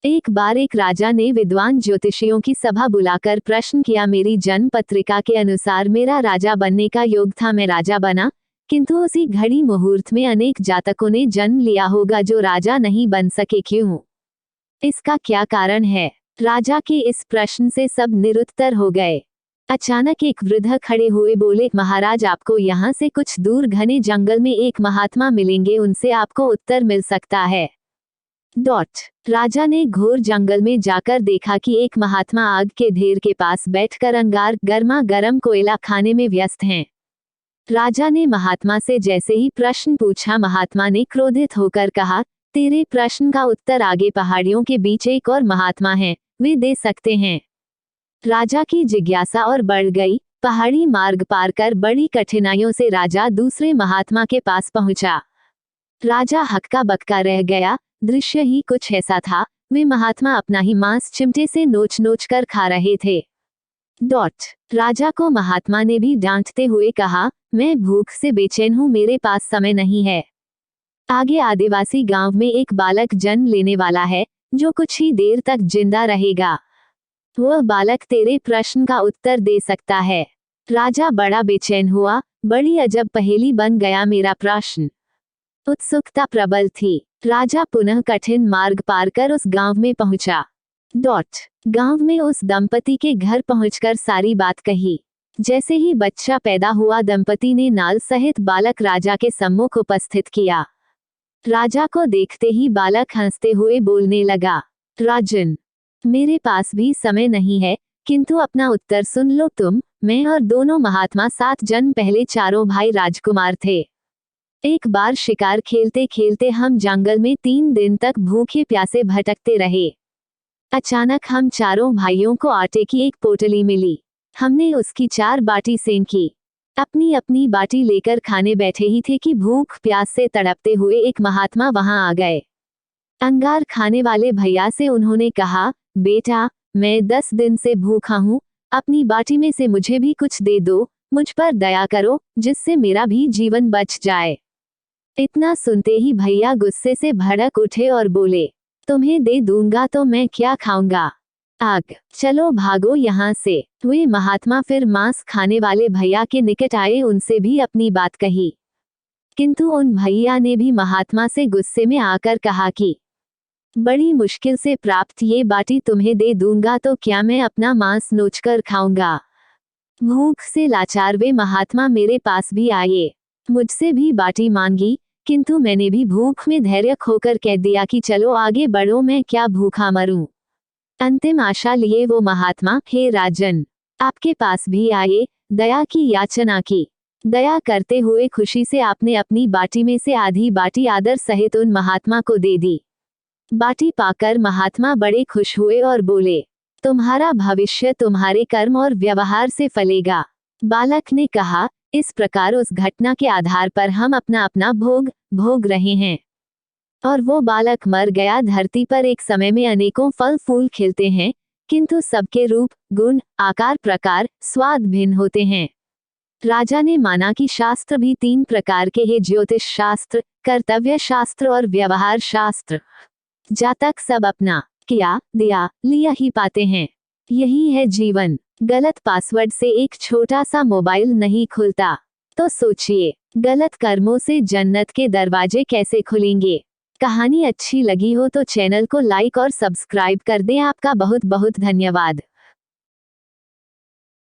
एक बार एक राजा ने विद्वान ज्योतिषियों की सभा बुलाकर प्रश्न किया, मेरी जन्म पत्रिका के अनुसार मेरा राजा बनने का योग था, मैं राजा बना, किंतु उसी घड़ी मुहूर्त में अनेक जातकों ने जन्म लिया होगा जो राजा नहीं बन सके, क्यों? इसका क्या कारण है? राजा के इस प्रश्न से सब निरुत्तर हो गए। अचानक एक वृद्ध खड़े हुए बोले, महाराज, आपको यहाँ से कुछ दूर घने जंगल में एक महात्मा मिलेंगे, उनसे आपको उत्तर मिल सकता है। राजा ने घोर जंगल में जाकर देखा कि एक महात्मा आग के ढेर के पास बैठकर अंगार गर्मा गर्म कोयला खाने में व्यस्त हैं। राजा ने महात्मा से जैसे ही प्रश्न पूछा, महात्मा ने क्रोधित होकर कहा, तेरे प्रश्न का उत्तर आगे पहाड़ियों के बीच एक और महात्मा हैं, वे दे सकते हैं। राजा की जिज्ञासा और बढ़ गई। पहाड़ी मार्ग पार कर बड़ी कठिनाइयों से राजा दूसरे महात्मा के पास पहुंचा। राजा हक्का बक्का रह गया। दृश्य ही कुछ ऐसा था, वे महात्मा अपना ही मांस चिमटे से नोच नोच कर खा रहे थे। राजा को महात्मा ने भी डांटते हुए कहा, मैं भूख से बेचैन हूँ, मेरे पास समय नहीं है। आगे आदिवासी गांव में एक बालक जन्म लेने वाला है जो कुछ ही देर तक जिंदा रहेगा। वह बालक तेरे प्रश्न का उत्तर दे सकता है। राजा बड़ा बेचैन हुआ। बड़ी अजब पहेली बन गया मेरा प्रश्न। उत्सुकता प्रबल थी। राजा पुनः कठिन मार्ग पार कर उस गांव में पहुंचा। गांव में उस दंपति के घर पहुंचकर सारी बात कही। जैसे ही बच्चा पैदा हुआ, दंपति ने नाल सहित बालक राजा के सम्मुख उपस्थित किया। राजा को देखते ही बालक हंसते हुए बोलने लगा, राजन, मेरे पास भी समय नहीं है, किंतु अपना उत्तर सुन लो तुम। मैं और दोनों महात्मा 7 जन्म पहले चारों भाई राजकुमार थे। एक बार शिकार खेलते खेलते हम जंगल में 3 दिन तक भूखे प्यासे भटकते रहे। अचानक हम चारों भाइयों को आटे की एक पोटली मिली। हमने उसकी 4 बाटी सेंकी। अपनी अपनी बाटी लेकर खाने बैठे ही थे कि भूख प्यास से तड़पते हुए एक महात्मा वहां आ गए। अंगार खाने वाले भैया से उन्होंने कहा, बेटा, मैं 10 दिन से भूखा हूँ, अपनी बाटी में से मुझे भी कुछ दे दो, मुझ पर दया करो, जिससे मेरा भी जीवन बच जाए। इतना सुनते ही भैया गुस्से से भड़क उठे और बोले, तुम्हें दे दूंगा तो मैं क्या खाऊंगा? आग, चलो भागो यहाँ से। वे महात्मा फिर मांस खाने वाले भैया के निकट आए, उनसे भी अपनी बात कही, किंतु उन भैया ने भी महात्मा से गुस्से में आकर कहा कि बड़ी मुश्किल से प्राप्त ये बाटी तुम्हें दे दूंगा तो क्या मैं अपना मांस नोचकर खाऊंगा? भूख से लाचार वे महात्मा मेरे पास भी आए, मुझसे भी बाटी मांगी, किंतु मैंने भी भूख में धैर्य खोकर कह दिया कि चलो आगे बढ़ो, मैं क्या भूखा मरूं। अंतिम आशा लिए वो महात्मा, हे राजन, आपके पास भी आए, दया की याचना की। दया करते हुए खुशी से आपने अपनी बाटी में से आधी बाटी आदर सहित उन महात्मा को दे दी। बाटी पाकर महात्मा बड़े खुश हुए और बोले, तुम्हारा भविष्य तुम्हारे कर्म और व्यवहार से फलेगा। बालक ने कहा, इस प्रकार उस घटना के आधार पर हम अपना अपना भोग भोग रहे हैं। और वो बालक मर गया। धरती पर एक समय में अनेकों फल फूल खिलते हैं, किंतु सबके रूप, गुण, आकार, प्रकार, स्वाद भिन्न होते हैं। राजा ने माना कि शास्त्र भी 3 प्रकार के हैं, ज्योतिष शास्त्र, कर्तव्य शास्त्र और व्यवहार शास्त्र। जातक सब अपना किया दिया लिया ही पाते हैं। यही है जीवन। गलत पासवर्ड से एक छोटा सा मोबाइल नहीं खुलता, तो सोचिए गलत कर्मों से जन्नत के दरवाजे कैसे खुलेंगे। कहानी अच्छी लगी हो तो चैनल को लाइक और सब्सक्राइब कर दें। आपका बहुत बहुत धन्यवाद।